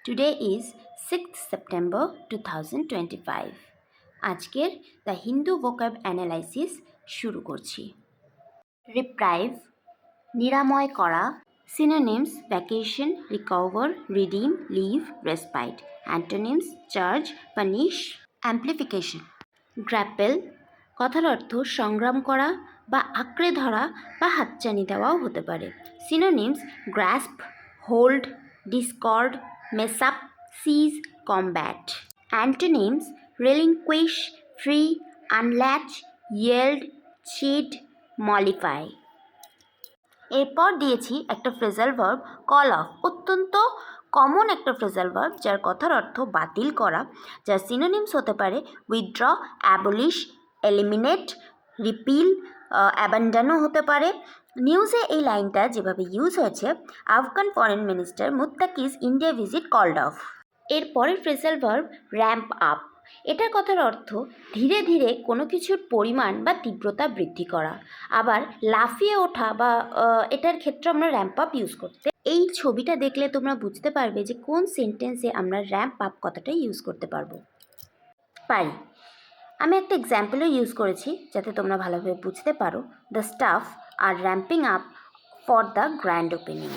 Today is 6th September 2025. আজকের the Hindu ভোকাব analysis শুরু করছি। রিপ্রাইভ নিরাময় করা, synonyms vacation, recover, redeem, leave, respite, antonyms charge, punish, amplification. Grapple কথার অর্থ সংগ্রাম করা বা আঁকড়ে ধরা বা হাতছানি দেওয়াও হতে পারে। Synonyms grasp, hold, Discord, mess up, seize, combat. Antonyms relinquish, free, unlatch, yield, cheat, mollify. এরপর দিয়েছি একটা ফ্রেজাল ভার্ব কল অফ, অত্যন্ত কমন একটা ফ্রেজাল ভার্ব যার কথার অর্থ বাতিল করা, যার সিনোনিমস হতে পারে উইথড্র, অ্যাবলিশ, এলিমিনেট, রিপিল, অ্যাবান্ডানও হতে পারে। নিউজে এই লাইনটা যেভাবে ইউজ হয়েছে, Afghan foreign minister Muttaqi's India visit called off. এর পরের ফ্রেজাল ভার্ব র্যাম্প আপ, এটার কথার অর্থ ধীরে ধীরে কোনো কিছুর পরিমাণ বা তীব্রতা বৃদ্ধি করা। আবার লাফিয়ে ওঠা বা এটার ক্ষেত্রে আমরা র্যাম্প আপ ইউজ করতে। এই ছবিটা দেখলে তোমরা বুঝতে পারবে যে কোন সেন্টেন্সে আমরা র্যাম্প আপ কথাটা ইউজ করতে পারি। আমি একটা এক্সাম্পলও ইউজ করেছি যাতে তোমরা ভালোভাবে বুঝতে পারো। The staff are ramping up for the grand opening.